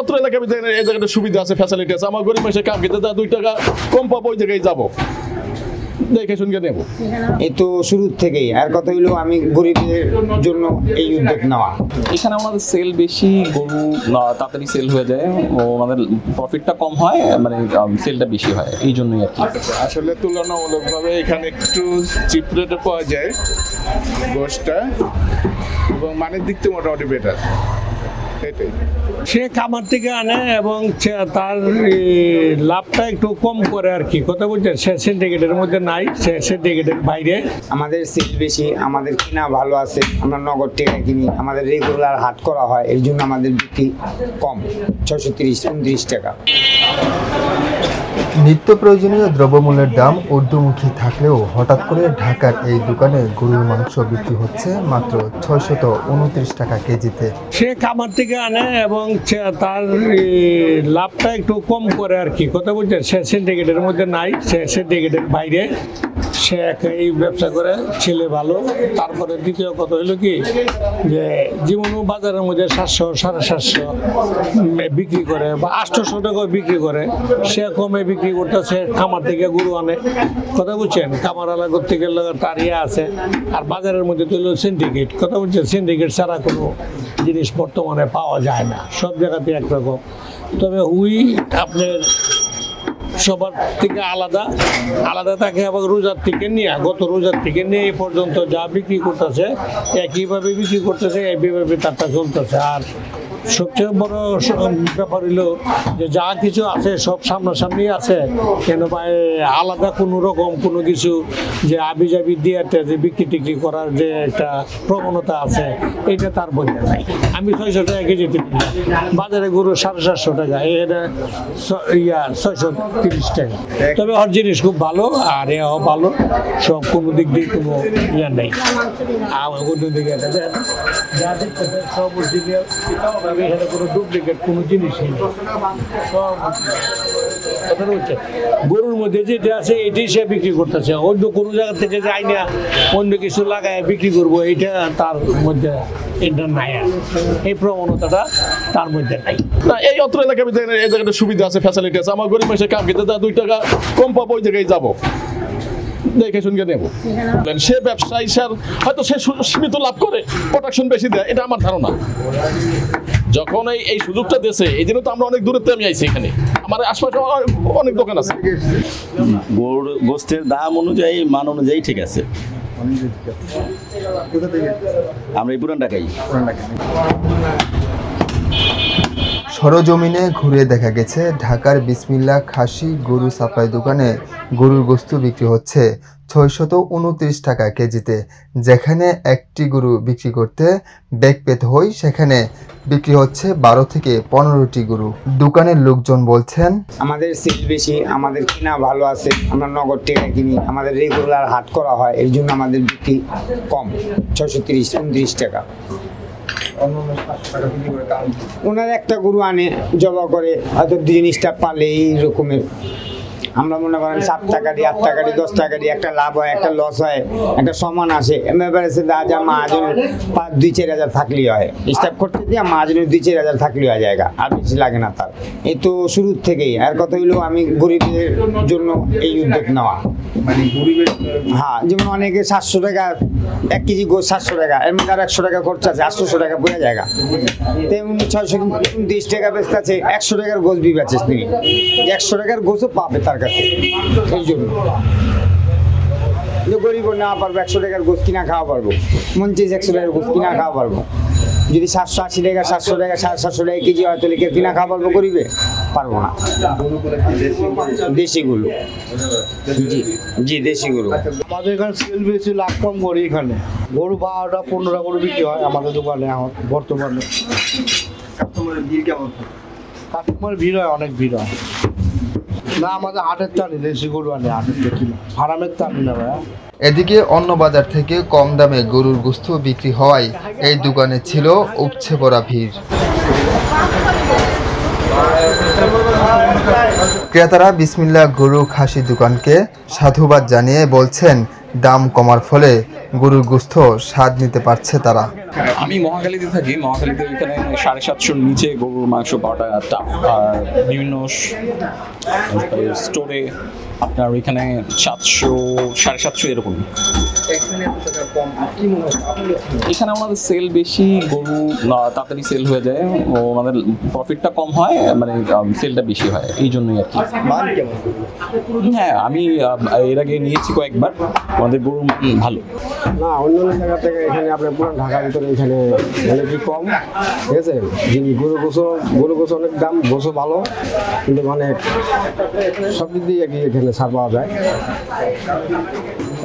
অত্র এলাকায় এই জায়গাটা সুবিধা আছে, ফ্যাসিলিটি আছে। আমার গরিব মানুষের কাম খেতে 2 টাকা কম পাবো, ওই জায়গায় যাবো, দেখে শুনকে নেব। এই তো শুরু থেকেই আর কথা হইলো আমি গরিবদের জন্য এই উদ্যোগ নেওয়া। এখানে আমাদের সেল বেশি, গরু তাড়াতাড়ি সেল হয়ে যায়, আমাদের প্রফিটটা কম হয়, মানে সেলটা বেশি হয়, এই জন্যই আর কি। আসলে তুলনামূলকভাবে এখানে একটু চিপ রেটে পাওয়া যায় গোশটা, এবং মানের দিক থেকে মোটামুটি বেটার। সে খামার থেকে আনে এবং তার লাভটা একটু কম করে আর কি, কথা বলছেন। সে সিন্ডিকেটের মধ্যে নাই, সে সিন্ডিকেটের বাইরে। আমাদের সেল বেশি, আমাদের কিনা ভালো আছে, আমরা নগদ টাকা কিনি, আমাদের রেগুলার হাট করা হয়, এর জন্য আমাদের বিক্রি কম, 630-29 টাকা। নিত্য প্রয়োজনীয় দ্রব্যমূল্যের দাম ঊর্ধ্বমুখী থাকলেও হঠাৎ করে ঢাকার এই দোকানে গরুর মাংস বিক্রি হচ্ছে মাত্র 629 টাকা কেজিতে। সে খামার থেকে আনে এবং তার লাভটা একটু কম করে আর কি, কথা বলছেন। সে সিন্ডিকেটের মধ্যে নাই, সে সিন্ডিকেটের বাইরে। সে এই ব্যবসা করে, ছেলে ভালো। তারপরে দ্বিতীয় কথা হইলো কি, যে জীবন বাজারের মধ্যে 700-750 বিক্রি করে বা 800 টাকা বিক্রি করে, সে কমে বিক্রি করতেছে। খামার থেকে গরু আনে, কথা বলছেন। খামার আলাদা থেকে তার আছে, আর বাজারের মধ্যে তো হলো সিন্ডিকেট, কথা বলছেন। সিন্ডিকেট ছাড়া কোনো জিনিস বর্তমানে পাওয়া যায় না, সব জায়গাতে একরকম। তবে আপনার সবার থেকে আলাদা থাকে। আবার রোজার থেকে নিয়ে, গত রোজার থেকে নিয়ে এই পর্যন্ত যা বিক্রি করতেছে একইভাবে বিক্রি করতেছে, এইভাবে তারটা চলতেছে। আর সবচেয়ে বড় ব্যাপার হলো যে যা কিছু আছে সব সামনাসামনি আছে, কেন আলাদা কোনো রকম কোনো কিছু যে আবিজাবি দিয়ে যে বিক্রি টিক্রি করার যে একটা প্রবণতা আছে, এটা তার মধ্যে নাই। আমি 600 টাকা কেজিতে বাজারে গরু 750 টাকা, এটা 630 টাকা। তবে ওর জিনিস খুব ভালো, আর এও ভালো, সব কোনো দিক দিয়ে কোনো নেই। আর অন্য দিকে যা দেখতে সব অরিজিনাল, এখানে কোনো ডুপ্লিকেট কোনো জিনিসই নেই। গরুর মধ্যে যেটা আছে এটাই সে বিক্রি করতেছে, অন্য কোনো জায়গা থেকে যাই না অন্য কিছু লাগায় বিক্রি করবো, এটা তার মধ্যে এটা নাই। এই প্রবণতাটা তার মধ্যে নাই। না, এই অত্র এলাকায় এই জায়গাটা সুবিধা আছে, ফ্যাসিলিটি আছে। আমার গরিব মানুষের কাম খেতে 2 টাকা কম পাবো, ওই জায়গায় যাবো, দেখে শুনকে নেব। সে ব্যবসায়ী হয়তো সে সীমিত লাভ করে, প্রোডাকশন বেশি দেয়, এটা আমার ধারণা। যখন এই সুযোগটা দিয়েছে, এই জন্য তো আমরা অনেক দূরে আমি আইছি। এখানে আমার আশপাশে অনেক দোকান আছে। গোস্তের দাম অনুযায়ী, মান অনুযায়ী ঠিক আছে। আমরা এই পুরান ঢাকাই। সরজমিনে ঘুরে দেখা গেছে ঢাকার বিসমিল্লাহ খাসি গরু সাপ্লাই দোকানে গরুর গোস্ত বিক্রি হচ্ছে 629 টাকা কেজিতে। যেখানে একটি গরু বিক্রি করতে ব্যাগ পেতে হয়, সেখানে বিক্রি হচ্ছে 12 থেকে 15টি গরু। দোকানের লোকজন বলছেন, আমাদের সেল বেশি, আমাদের কিনা ভালো আছে, আমরা নগদ টাকা কিনি, আমাদের রেগুলার হাট করা হয়, এর জন্য আমাদের বিক্রি কম, 630-29 টাকা। ওনার একটা গরু আনে, জবা করে, হয়তো 2 জিনিসটা পালে এই রকমের। আমরা মনে করেন 7 টাকা দিয়ে, 8 টাকা দিয়ে, 10 টাকা দিয়ে একটা লাভ হয়, একটা লস হয়, একটা সমান আসে। যা মাহাজন 2-4 হাজার থাকলেই হয়, স্টাফ করতে দিয়ে মাহাজনের 2-4 হাজার থাকলেই হয় জায়গা, আর বেশি লাগে না তার। এই তো শুরু থেকেই আর কথা হইলো আমি গরিবদের জন্য এই উদ্যোগ নেওয়া। মানে গরিবের, হ্যাঁ, যেমন অনেকে 700 টাকা 1 কেজি গোস, 700 টাকা, এর মধ্যে আর 100 টাকা খরচ আছে, 800 টাকা পড়ে জায়গা। তেমন 630 টাকা বেচতে আছে, 100 টাকার গোস বি বেচেস তুমি, 100 টাকার গোসও পাবে তার কাছে। এই জন্য গরিব না পারবো 100 টাকার গোস কিনা খাওয়া পারবো, মন চেয়ে 100 টাকার গোস কিনা খাওয়া পারবো। যদি 780 টাকা, 700 টাকা, 750 টাকা কেজি হয়, তাহলে কেউ কিনা খাওয়া পারবো? গরিবে পারবো না। দেশিগুলো, জি দেশিগুলো। আমাদের এখানে সেল বেশি, লাভ কম করি। এখানে গরু 12টা-15টা গরু বিক্রি হয় আমাদের দোকানে এখন বর্তমানে। কাস্টমারের ভিড় কেমন? কাস্টমারের ভিড় হয়, অনেক ভিড় হয়। না, আমাদের হাটের টানি, দেশি গরু আনে হাটের থেকে, ফার্মের টানি না ভাইয়া। এদিকে অন্য বাজার থেকে কম দামে গরুর গোস্ত বিক্রি হওয়ায় এই দোকানে ছিল উপচে পড়া ভিড়। ক্রেতারা বিসমিল্লাহ গরু খাসি দোকানকে সাধুবাদ জানিয়ে বলছেন, দাম কমার ফলে গরুর গোশত স্বাদ নিতে পারছে তারা। আমি মহাখালীতে থাকি। মহাখালীতে এখানে 750-র নিচে গরুর মাংস পাওয়াটা টাফ। আর বিভিন্ন স্টোরে আপনার ওইখানে 700, 750 এরকম। এখানে আমাদের সেল বেশি, গরু তাড়াতাড়ি সেল হয়ে যায়, ওনাদের প্রফিটটা কম হয়, মানে সেলটা বেশি হয়, এই জন্যই আর কি। হ্যাঁ, আমি এর আগে নিয়েছি কয়েকবার, আমাদের গরু ভালো। না, অন্য অন্য জায়গা থেকে এখানে আপনার পুরান ঢাকার ভিতরে এখানে মানে কি কম, ঠিক আছে। গরু গোছো অনেক দাম, গোছো ভালো, কিন্তু মানে সব দিক দিয়ে কি এখানে ছাড় পাওয়া যায়।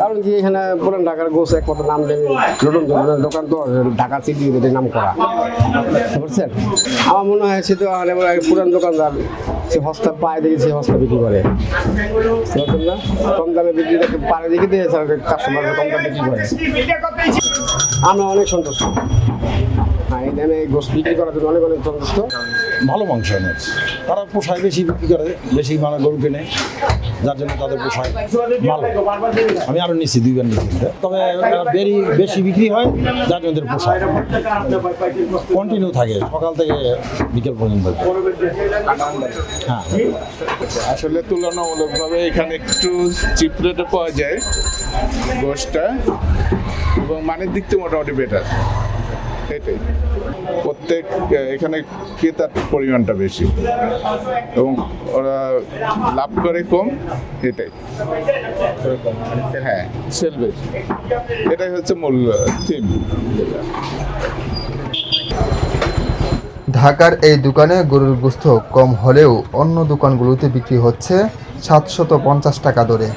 কারণ কি এখানে পুরান ঢাকার গোছ এক কত নাম দেবে, নতুন ধরনের দোকান তো ঢাকা সিটি নাম করা, বুঝছেন। আমার মনে হয় সে তো পুরান দোকানদার, সে হস্তা পায়ে দেখি সে হস্তা বিক্রি করে, বুঝছেন না, কম দামে বিক্রি করতে পারে দেখি দিয়ে কাস্টমার কম দামে বিক্রি করে। আমরা অনেক সন্তুষ্ট, হ্যাঁ, এই দামে গোশ বিক্রি করার জন্য অনেক অনেক সন্তুষ্ট। ভালো মাংস এনে তারা পোষায় বেশি বিক্রি করে, বেশি মানে গরু কেনে, যার জন্য তাদের পোষায় ভালো। আমি আরো নিচ্ছি, 2বার নিচ্ছি, তবে বেশি বিক্রি হয় যার জন্য পোষায়, কন্টিনিউ থাকে সকাল থেকে বিকেল পর্যন্ত। হ্যাঁ, আসলে তুলনামূলকভাবে এখানে একটু চিপ রেটে পাওয়া যায় গোশতটা, এবং মানের দিক থেকে মোটামুটি বেটার। এটাই প্রত্যেক এখানে ক্রেতার পরিমাণটা বেশি এবং ওরা লাভ করে কম, এটাই। হ্যাঁ, সেল বেশি, এটাই হচ্ছে মূল থিম। ঢাকার এই দোকানে গরুর গোশত কম হলেও অন্য দোকানগুলোতে বিক্রি হচ্ছে 750 টাকা দরে।